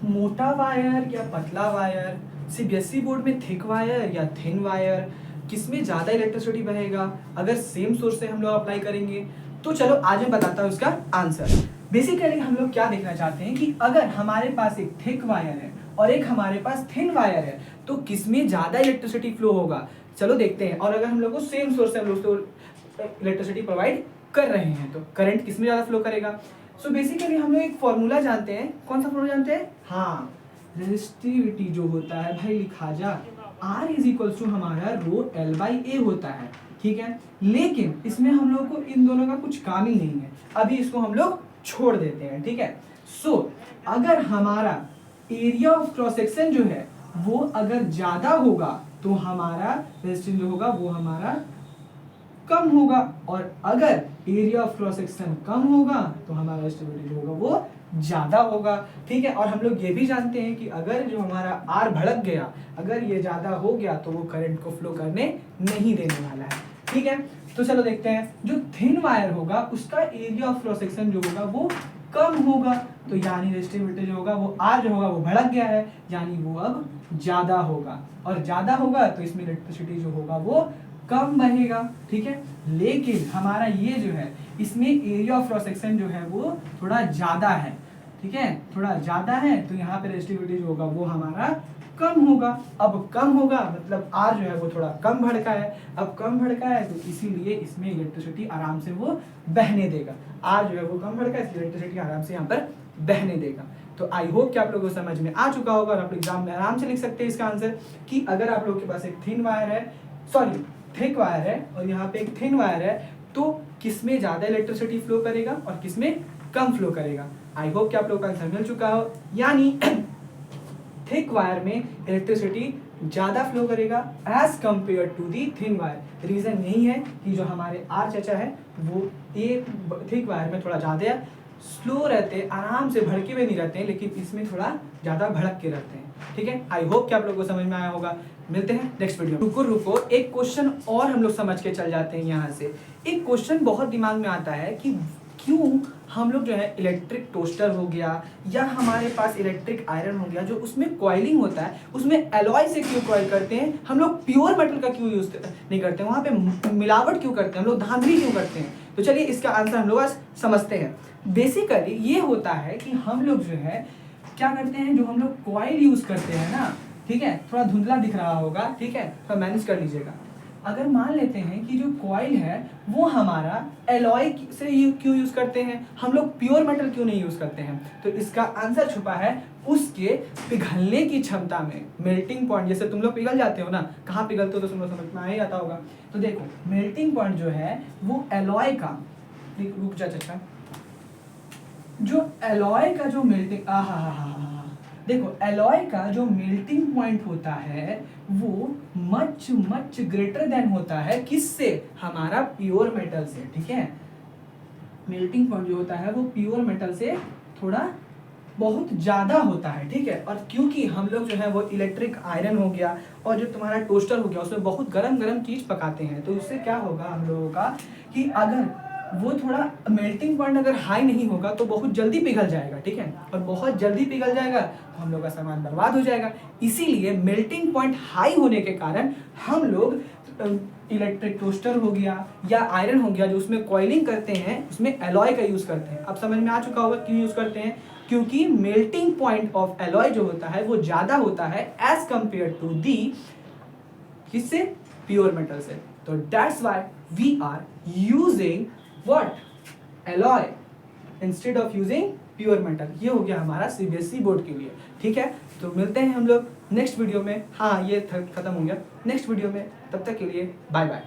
मोटा वायर या पतला वायर, सीबीएसई बोर्ड में थिक वायर या थिन वायर, किसमें ज़्यादा इलेक्ट्रिसिटी बहेगा अगर सेम सोर्स से हम लोग अप्लाई करेंगे? तो चलो आज मैं बताता हूँ इसका आंसर। बेसिकली हम लोग क्या देखना चाहते हैं कि अगर हमारे पास एक थिक वायर है और एक हमारे पास थिन वायर है तो किसमें ज़्यादा इलेक्ट्रिसिटी फ्लो होगा। चलो देखते हैं। और अगर हम लोग को सेम सोर्स से हम लोग तो इलेक्ट्रिसिटी प्रोवाइड कर रहे हैं तो करंट किसमें ज़्यादा फ्लो करेगा। सो बेसिकली हम लोग एक फॉर्मूला जानते हैं। कौन सा फॉर्मूला जानते हैं? हाँ, रेजिस्टिविटी जो होता है भाई लिखा जा R इज इक्वल टू हमारा रो L बाई ए होता है, ठीक है। लेकिन इसमें हम लोग को इन दोनों का कुछ काम ही नहीं है, अभी इसको हम लोग छोड़ देते हैं, ठीक है। सो अगर हमारा एरिया ऑफ क्रॉस सेक्शन जो है वो अगर ज्यादा होगा तो हमारा रेजिस्टेंस जो होगा वो हमारा कम होगा, और अगर एरिया ऑफ क्रॉस सेक्शन कम होगा तो हमारा रेजिस्टिविटी जो होगा वो ज्यादा होगा, ठीक है। और हम लोग ये भी जानते हैं कि अगर जो हमारा आर भड़क गया, अगर ये ज्यादा हो गया तो वो करंट को फ्लो करने नहीं देने वाला है, ठीक है। तो चलो देखते हैं। जो थिन वायर होगा उसका एरिया ऑफ क्रॉस सेक्शन जो होगा वो कम होगा, तो यानी रेजिस्टिविटी जो होगा वो आर जो होगा वो भड़क गया है, यानी वो अब ज्यादा होगा, और ज्यादा होगा तो इसमें इलेक्ट्रिसिटी जो होगा वो कम बहेगा, ठीक है। लेकिन हमारा ये जो है इसमें एरिया ऑफ क्रॉस सेक्शन जो है वो थोड़ा ज्यादा है, ठीक है, थोड़ा ज्यादा है, तो यहाँ पे रेजिस्टिविटी जो होगा वो हमारा कम होगा। अब कम होगा मतलब आर जो है वो थोड़ा कम भड़का है, अब कम भड़का है तो इसीलिए इसमें इलेक्ट्रिसिटी आराम से वो बहने देगा। आर जो है वो कम भड़का है इसलिए इलेक्ट्रिसिटी आराम से यहाँ पर बहने देगा। तो आई होप कि आप लोगों को समझ में आ चुका होगा और आप एग्जाम में आराम से लिख सकते हैं इसका आंसर कि अगर आप लोग के पास एक थिन वायर है, सॉरी थिक वायर है और यहाँ पे एक थिन वायर है तो किसमें ज्यादा इलेक्ट्रिसिटी फ्लो करेगा और किसमें कम फ्लो करेगा। आई होप कि आप लोगों को आंसर मिल चुका हो, यानी थिक वायर में इलेक्ट्रिसिटी ज्यादा फ्लो करेगा as compare to the thin wire. Reason यही है कि जो हमारे आर चाचा है वो एक थिक वायर में थोड़ा ज्यादा स्लो रहते हैं, आराम से भड़के हुए नहीं रहते हैं, लेकिन इसमें थोड़ा ज्यादा भड़क के रहते हैं, ठीक है। आई होप कि आप लोगों को समझ में आया होगा। मिलते हैं नेक्स्ट वीडियो। रुको एक क्वेश्चन और हम लोग समझ के चल जाते हैं। यहाँ से एक क्वेश्चन बहुत दिमाग में आता है कि क्यों हम लोग जो है इलेक्ट्रिक टोस्टर हो गया या हमारे पास इलेक्ट्रिक आयरन हो गया जो उसमें कॉइलिंग होता है उसमें एलॉय से क्यों कॉइल करते हैं, हम लोग प्योर मेटल का क्यों यूज नहीं करते हैं, वहाँ पे मिलावट क्यों करते हैं, हम लोग धांधली क्यों करते हैं। तो चलिए इसका आंसर हम लोग आज समझते हैं। बेसिकली ये होता है कि हम लोग जो है क्या करते हैं, जो हम लोग कॉइल यूज करते हैं ना, ठीक है, थोड़ा धुंधला दिख रहा होगा, ठीक है, थोड़ा मैनेज कर लीजिएगा। अगर मान लेते हैं कि जो कॉइल है वो हमारा एलॉय से क्यों यूज करते हैं, हम लोग प्योर मेटल क्यों नहीं यूज करते हैं, तो इसका आंसर छुपा है उसके पिघलने की क्षमता में। मेल्टिंग पॉइंट, जैसे तुम लोग पिघल जाते हो ना, कहाँ पिघलते हो तो तुम लोग समझ में आ ही आता होगा। तो देखो मेल्टिंग पॉइंट जो है वो एलॉय का, रुक जा चाचा, जो एलॉय का जो मेल्टिंग देखो एलॉय का जो मेल्टिंग पॉइंट होता है वो मच मच ग्रेटर देन होता है किससे, हमारा प्योर मेटल से, ठीक है। मेल्टिंग पॉइंट जो होता है वो प्योर मेटल से थोड़ा बहुत ज्यादा होता है, ठीक है। और क्योंकि हम लोग जो है वो इलेक्ट्रिक आयरन हो गया और जो तुम्हारा टोस्टर हो गया उसमें बहुत गरम गरम चीज पकाते हैं, तो उससे क्या होगा हम लोगों का कि अगर वो थोड़ा मेल्टिंग पॉइंट अगर हाई नहीं होगा तो बहुत जल्दी पिघल जाएगा, ठीक है, और बहुत जल्दी पिघल जाएगा तो हम लोग का सामान बर्बाद हो जाएगा। इसीलिए मेल्टिंग पॉइंट हाई होने के कारण हम लोग इलेक्ट्रिक टोस्टर हो गया या आयरन हो गया जो उसमें कॉइलिंग करते हैं उसमें एलॉय का यूज करते हैं। अब समझ में आ चुका होगा क्यों यूज करते हैं, क्योंकि मेल्टिंग पॉइंट ऑफ एलॉय जो होता है वो ज्यादा होता है एज कंपेयर टू दी किससे, प्योर मेटल से। तो that's why we are using what, alloy instead of using pure metal. ये हो गया हमारा सीबीएसई बोर्ड के लिए, ठीक है। तो मिलते हैं हम लोग नेक्स्ट वीडियो में। हाँ ये खत्म हो गया, नेक्स्ट वीडियो में, तब तक के लिए बाय बाय।